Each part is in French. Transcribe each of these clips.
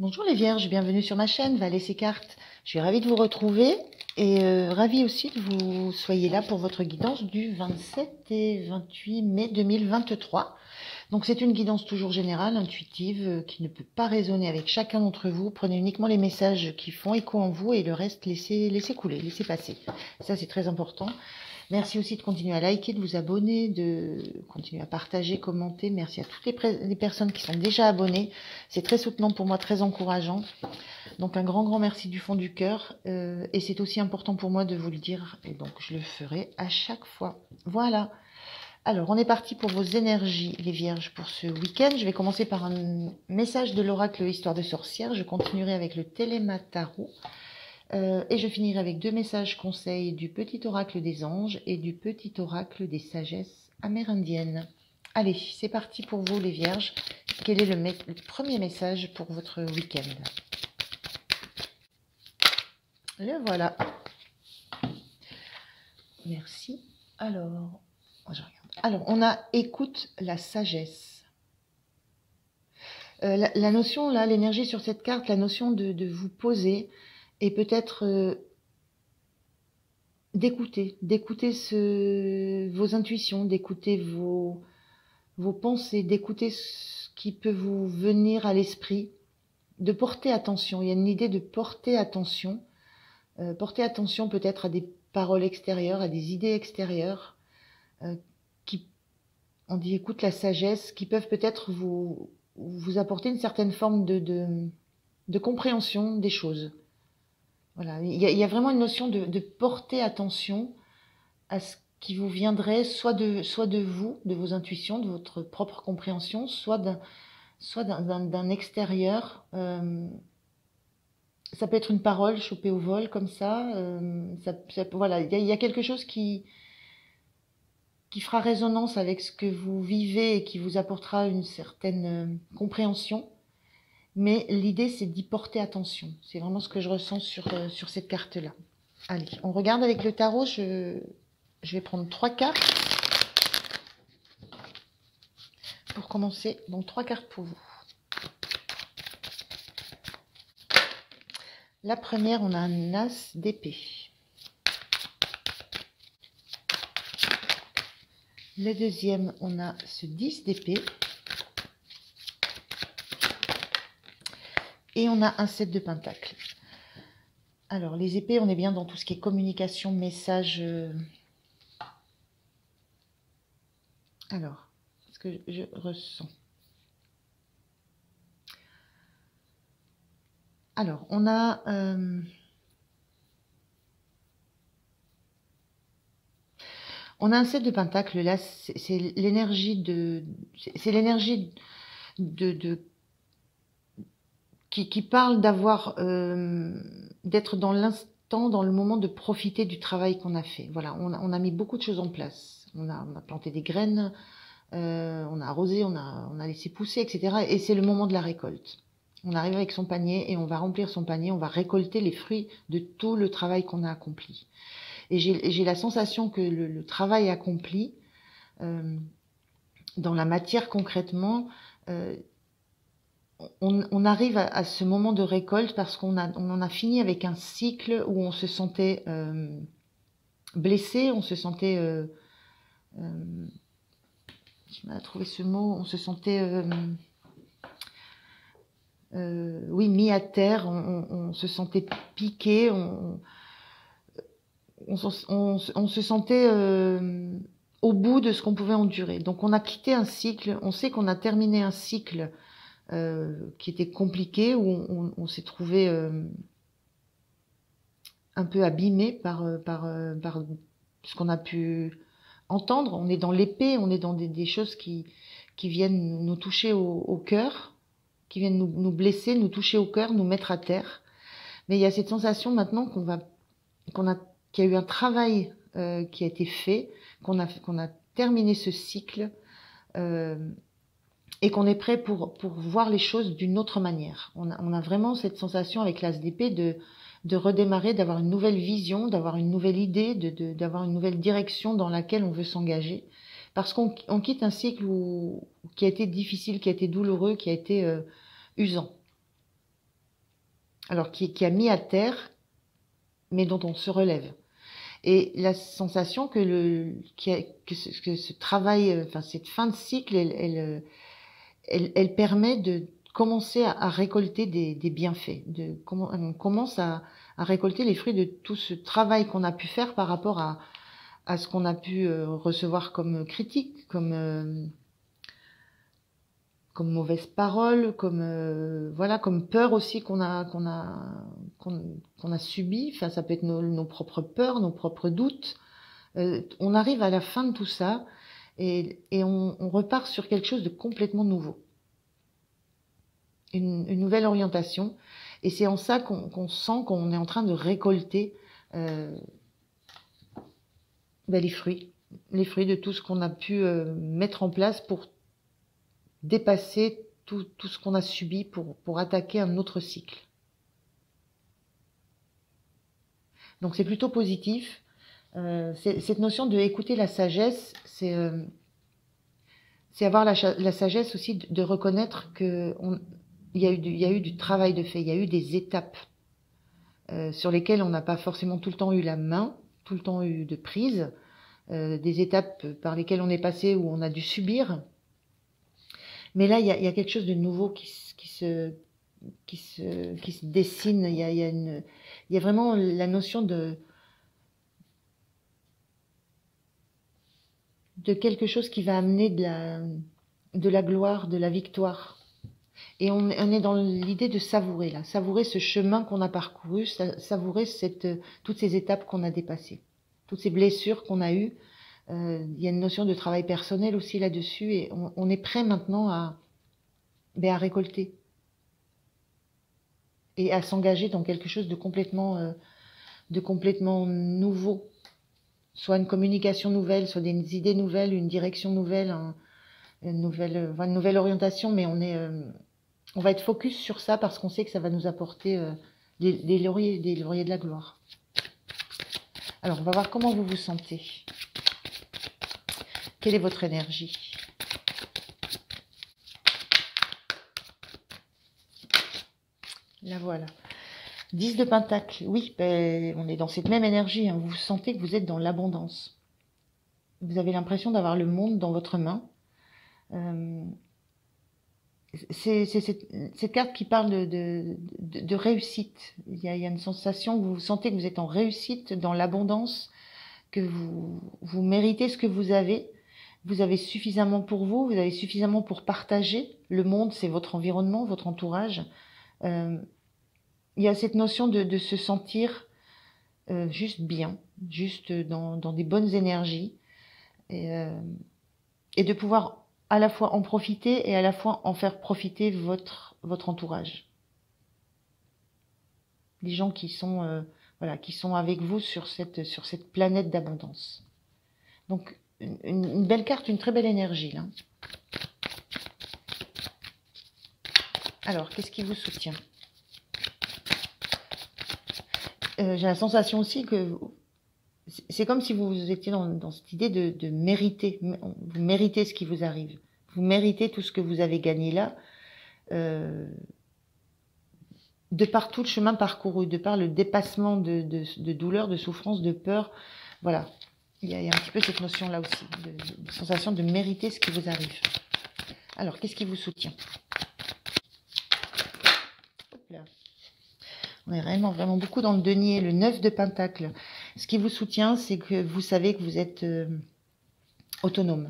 Bonjour les vierges, bienvenue sur ma chaîne Valets et Cartes. Je suis ravie de vous retrouver et ravie aussi que vous soyez là pour votre guidance du 27 et 28 mai 2023. Donc c'est une guidance toujours générale, intuitive, qui ne peut pas résonner avec chacun d'entre vous. Prenez uniquement les messages qui font écho en vous et le reste laissez couler, laissez passer. Ça c'est très important. Merci aussi de continuer à liker, de vous abonner, de continuer à partager, commenter. Merci à toutes les personnes qui sont déjà abonnées. C'est très soutenant pour moi, très encourageant. Donc un grand merci du fond du cœur. Et c'est aussi important pour moi de vous le dire. Et donc je le ferai à chaque fois. Voilà. Alors on est parti pour vos énergies, les vierges, pour ce week-end. Je vais commencer par un message de l'oracle Histoire de sorcière. Je continuerai avec le Télématarot. Et je finirai avec deux messages conseils du petit oracle des anges et du petit oracle des sagesses amérindiennes. Allez, c'est parti pour vous les vierges. Quel est le premier message pour votre week-end? Le voilà. Merci. Alors, je regarde. Alors, on a écoute la sagesse. La notion, là, l'énergie sur cette carte, la notion de vous poser et peut-être d'écouter vos intuitions, d'écouter vos pensées, d'écouter ce qui peut vous venir à l'esprit, de porter attention. Il y a une idée de porter attention peut-être à des paroles extérieures, à des idées extérieures, qui, on dit écoute la sagesse, qui peuvent peut-être vous apporter une certaine forme de compréhension des choses. Voilà, il y a vraiment une notion de porter attention à ce qui vous viendrait soit de vous, de vos intuitions, de votre propre compréhension, soit d'un extérieur. Ça peut être une parole chopée au vol comme ça. Voilà, il y a quelque chose qui fera résonance avec ce que vous vivez et qui vous apportera une certaine compréhension. Mais l'idée, c'est d'y porter attention. C'est vraiment ce que je ressens sur cette carte-là. Allez, on regarde avec le tarot. Je vais prendre 3 cartes pour commencer. Donc 3 cartes pour vous. La première, on a un as d'épée. La deuxième, on a ce 10 d'épée. Et on a un 7 de pentacle. Alors, les épées, on est bien dans tout ce qui est communication, message. Alors, ce que je ressens. Alors, on a... on a un 7 de pentacle, là, c'est l'énergie c'est l'énergie qui parle d'avoir, d'être dans l'instant, dans le moment de profiter du travail qu'on a fait. Voilà, on a mis beaucoup de choses en place. On a planté des graines, on a arrosé, on a laissé pousser, etc. Et c'est le moment de la récolte. On arrive avec son panier et on va remplir son panier, on va récolter les fruits de tout le travail qu'on a accompli. Et j'ai la sensation que le travail accompli, dans la matière concrètement, on arrive à ce moment de récolte parce qu'on en a fini avec un cycle où on se sentait blessé, on se sentait, je m'ai trouvé ce mot, on se sentait, oui, mis à terre, on se sentait piqué, on se sentait au bout de ce qu'on pouvait endurer. Donc on a quitté un cycle, on sait qu'on a terminé un cycle qui était compliqué, où on s'est trouvé un peu abîmé par ce qu'on a pu entendre. On est dans l'épée, on est dans des choses qui viennent nous toucher au cœur, qui viennent nous blesser, nous toucher au cœur, nous mettre à terre. Mais il y a cette sensation maintenant qu'il y a eu un travail qui a été fait, qu'on a terminé ce cycle, et qu'on est prêt pour voir les choses d'une autre manière. On a vraiment cette sensation avec l'as d'épée de redémarrer, d'avoir une nouvelle vision, d'avoir une nouvelle idée, d'avoir une nouvelle direction dans laquelle on veut s'engager. Parce qu'on quitte un cycle qui a été difficile, qui a été douloureux, qui a été usant. alors qui a mis à terre, mais dont on se relève. Et la sensation que ce travail, enfin cette fin de cycle, elle permet de commencer à récolter des bienfaits. On commence à récolter les fruits de tout ce travail qu'on a pu faire par rapport à ce qu'on a pu recevoir comme critique, comme mauvaise parole, voilà, comme peur aussi qu'on a subi. Enfin, ça peut être nos propres peurs, nos propres doutes. On arrive à la fin de tout ça et on repart sur quelque chose de complètement nouveau, une nouvelle orientation. Et c'est en ça qu'on sent qu'on est en train de récolter les fruits de tout ce qu'on a pu mettre en place pour dépasser tout ce qu'on a subi pour attaquer un autre cycle. Donc c'est plutôt positif. Cette notion de écouter la sagesse, c'est avoir la sagesse aussi de reconnaître qu'il y a eu du travail de fait, il y a eu des étapes sur lesquelles on n'a pas forcément tout le temps eu la main, tout le temps eu de prise, des étapes par lesquelles on est passé où on a dû subir. Mais là, il y a quelque chose de nouveau qui se dessine. Il y a vraiment la notion de quelque chose qui va amener de la gloire, de la victoire. Et on est dans l'idée de savourer, là, savourer ce chemin qu'on a parcouru, savourer toutes ces étapes qu'on a dépassées, toutes ces blessures qu'on a eues. Il y a une notion de travail personnel aussi là-dessus, et on est prêt maintenant à récolter et à s'engager dans quelque chose de complètement nouveau, soit une communication nouvelle, soit des idées nouvelles, une direction nouvelle, une nouvelle orientation, mais on va être focus sur ça parce qu'on sait que ça va nous apporter des lauriers de la gloire. Alors, on va voir comment vous vous sentez. Quelle est votre énergie? La voilà. 10 de Pentacle. Oui, on est dans cette même énergie. Hein. Vous sentez que vous êtes dans l'abondance. Vous avez l'impression d'avoir le monde dans votre main. C'est cette carte qui parle de réussite. Il y a une sensation où vous sentez que vous êtes en réussite, dans l'abondance, que vous méritez ce que vous avez. Vous avez suffisamment pour vous, vous avez suffisamment pour partager. Le monde, c'est votre environnement, votre entourage. Il y a cette notion de se sentir juste bien, juste dans des bonnes énergies, et de pouvoir à la fois en profiter et à la fois en faire profiter votre entourage. Les gens qui sont avec vous sur cette planète d'abondance. Donc une belle carte, une très belle énergie là. Alors, qu'est-ce qui vous soutient? J'ai la sensation aussi que c'est comme si vous étiez dans cette idée de mériter. Vous méritez ce qui vous arrive. Vous méritez tout ce que vous avez gagné là, de par tout le chemin parcouru, de par le dépassement de douleur, de souffrance, de peur. Voilà. Il y a un petit peu cette notion-là aussi, de sensation de mériter ce qui vous arrive. Alors, qu'est-ce qui vous soutient? Hop là. On est vraiment beaucoup dans le denier, le 9 de Pentacle. Ce qui vous soutient, c'est que vous savez que vous êtes autonome.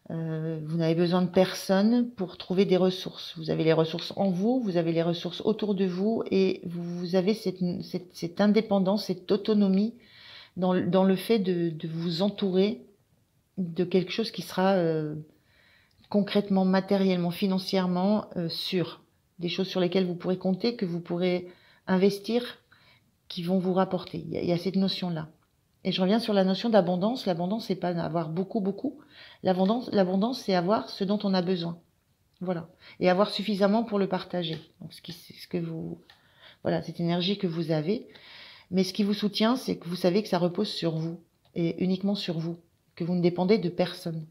Vous n'avez besoin de personne pour trouver des ressources. Vous avez les ressources en vous, vous avez les ressources autour de vous, et vous avez cette indépendance, cette autonomie dans le fait de vous entourer de quelque chose qui sera concrètement, matériellement, financièrement sûr. Des choses sur lesquelles vous pourrez compter, que vous pourrez investir, qui vont vous rapporter. Il y a cette notion-là. Et je reviens sur la notion d'abondance. L'abondance, c'est pas avoir beaucoup. L'abondance, c'est avoir ce dont on a besoin. Voilà. Et avoir suffisamment pour le partager. Donc, voilà, cette énergie que vous avez. Mais ce qui vous soutient, c'est que vous savez que ça repose sur vous. Et uniquement sur vous. Que vous ne dépendez de personne.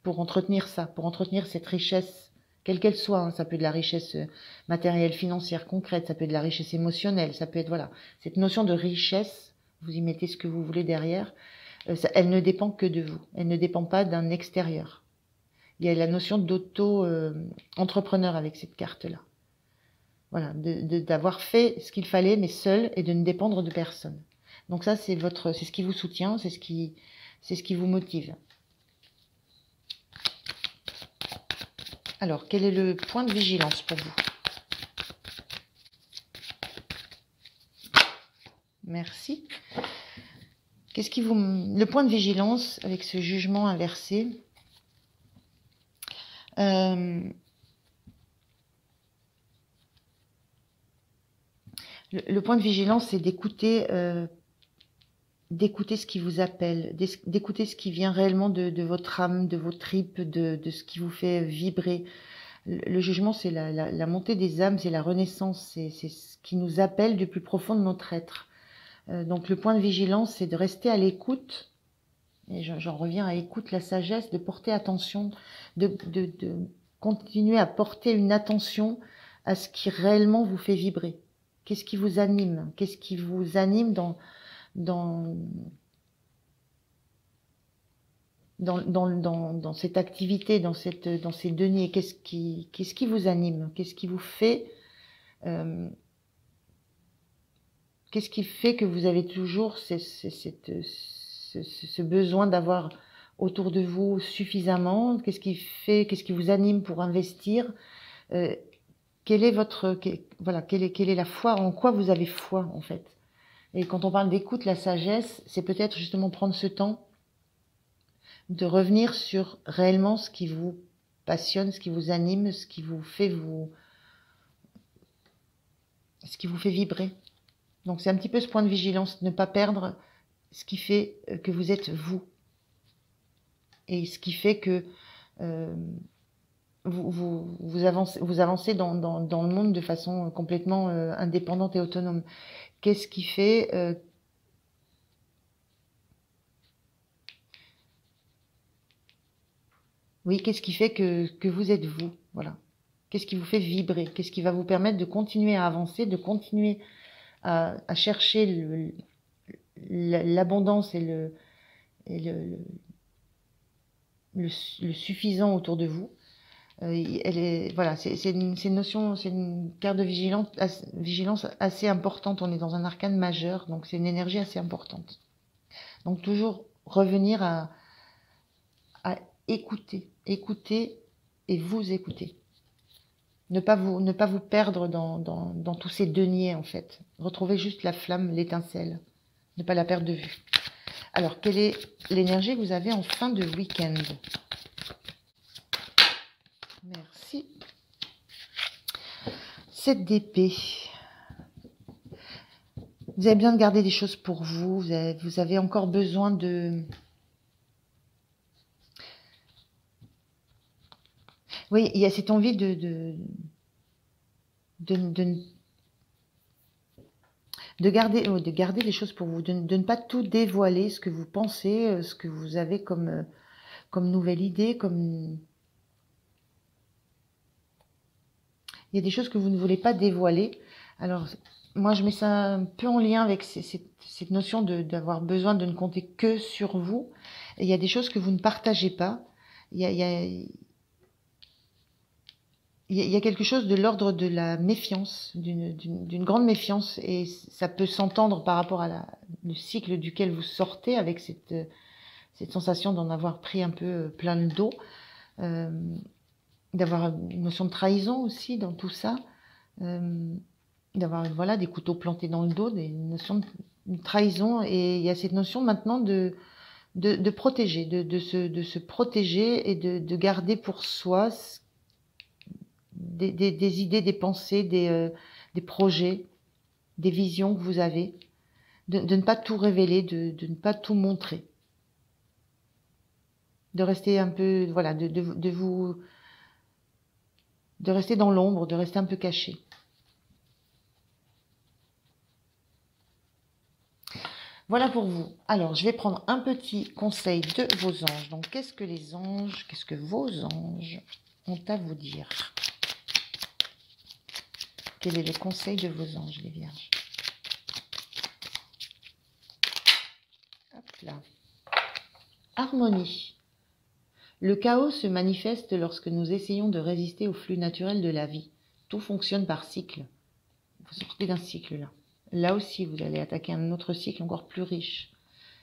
Pour entretenir ça, pour entretenir cette richesse quelle qu'elle soit, hein. Ça peut être de la richesse matérielle, financière, concrète, ça peut être de la richesse émotionnelle, ça peut être, voilà, cette notion de richesse, vous y mettez ce que vous voulez derrière, elle ne dépend que de vous, elle ne dépend pas d'un extérieur. Il y a la notion d'auto-entrepreneur avec cette carte-là. Voilà, d'avoir fait ce qu'il fallait, mais seul, et de ne dépendre de personne. Donc ça, c'est ce qui vous soutient, c'est ce qui vous motive. Alors, quel est le point de vigilance pour vous? Merci. Le point de vigilance avec ce jugement inversé, le point de vigilance, c'est d'écouter ce qui vous appelle, d'écouter ce qui vient réellement de votre âme, de vos tripes, de ce qui vous fait vibrer. Le jugement, c'est la montée des âmes, c'est la renaissance, c'est ce qui nous appelle du plus profond de notre être. Donc le point de vigilance, c'est de rester à l'écoute, et j'en reviens à écoute, la sagesse, de porter attention, de continuer à porter une attention à ce qui réellement vous fait vibrer. Qu'est-ce qui vous anime? Qu'est-ce qui vous anime dans cette activité, dans ces deniers? Qu'est-ce qui vous anime? Qu'est-ce qui vous fait qu'est-ce qui fait que vous avez toujours ce besoin d'avoir autour de vous suffisamment? Qu'est-ce qui vous anime pour investir? Quelle est la foi? En quoi vous avez foi, en fait? Et quand on parle d'écoute, la sagesse, c'est peut-être justement prendre ce temps de revenir sur réellement ce qui vous passionne, ce qui vous anime, ce qui vous fait vibrer. Donc c'est un petit peu ce point de vigilance, ne pas perdre ce qui fait que vous êtes vous. Et ce qui fait que vous avancez dans le monde de façon complètement indépendante et autonome. Qu'est-ce qui fait qu'est-ce qui fait que vous êtes vous? Voilà. Qu'est-ce qui vous fait vibrer? Qu'est-ce qui va vous permettre de continuer à avancer, de continuer à chercher l'abondance et le suffisant autour de vous? Voilà, c'est une notion, c'est une carte de vigilance assez importante. On est dans un arcane majeur, donc c'est une énergie assez importante. Donc toujours revenir à écouter et vous écouter. Ne pas vous perdre dans tous ces deniers, en fait. Retrouvez juste la flamme, l'étincelle. Ne pas la perdre de vue. Alors, quelle est l'énergie que vous avez en fin de week-end? Merci. 7 d'épée. Vous avez besoin de garder des choses pour vous. Vous avez encore besoin de... Oui, il y a cette envie de garder les choses pour vous, de ne pas tout dévoiler, ce que vous pensez, ce que vous avez comme nouvelle idée, comme... Il y a des choses que vous ne voulez pas dévoiler. Alors, moi, je mets ça un peu en lien avec cette notion d'avoir besoin de ne compter que sur vous. Et il y a des choses que vous ne partagez pas. Il y a quelque chose de l'ordre de la méfiance, d'une grande méfiance, et ça peut s'entendre par rapport à le cycle duquel vous sortez, avec cette sensation d'en avoir pris un peu plein le dos, d'avoir une notion de trahison aussi dans tout ça, d'avoir des couteaux plantés dans le dos, des notions de trahison, et il y a cette notion maintenant de protéger, de se protéger et de garder pour soi des idées, des pensées, des projets, des visions que vous avez, de ne pas tout révéler, de ne pas tout montrer, de rester un peu, voilà, de rester dans l'ombre, de rester un peu caché. Voilà pour vous. Alors, je vais prendre un petit conseil de vos anges. Donc, qu'est-ce que les anges? Qu'est-ce que vos anges ont à vous dire? Quel est le conseil de vos anges, les vierges? Hop là. Harmonie. Le chaos se manifeste lorsque nous essayons de résister au flux naturel de la vie. Tout fonctionne par cycle. Vous sortez d'un cycle là. Là aussi, vous allez attaquer un autre cycle encore plus riche.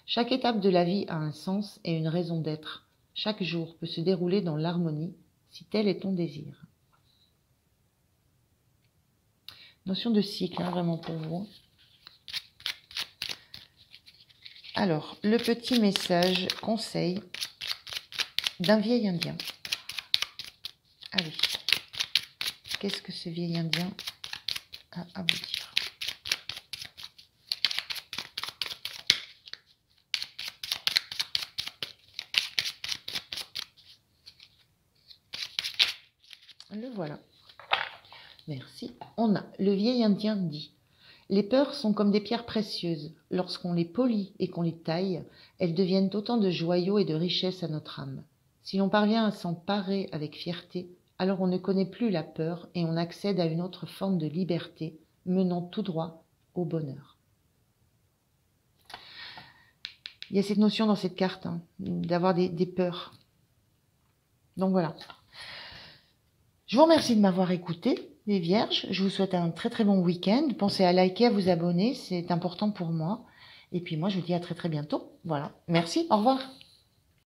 Chaque étape de la vie a un sens et une raison d'être. Chaque jour peut se dérouler dans l'harmonie, si tel est ton désir. Notion de cycle, hein, vraiment pour vous. Alors, le petit message, conseil d'un vieil indien. Allez, qu'est-ce que ce vieil indien a à vous dire? Le voilà. Merci. On a le vieil indien dit: les peurs sont comme des pierres précieuses. Lorsqu'on les polit et qu'on les taille, elles deviennent autant de joyaux et de richesses à notre âme. Si l'on parvient à s'en parer avec fierté, alors on ne connaît plus la peur et on accède à une autre forme de liberté, menant tout droit au bonheur. Il y a cette notion dans cette carte, hein, d'avoir des peurs. Donc voilà. Je vous remercie de m'avoir écouté, les vierges. Je vous souhaite un très très bon week-end. Pensez à liker, à vous abonner, c'est important pour moi. Et puis moi, je vous dis à très très bientôt. Voilà. Merci, au revoir.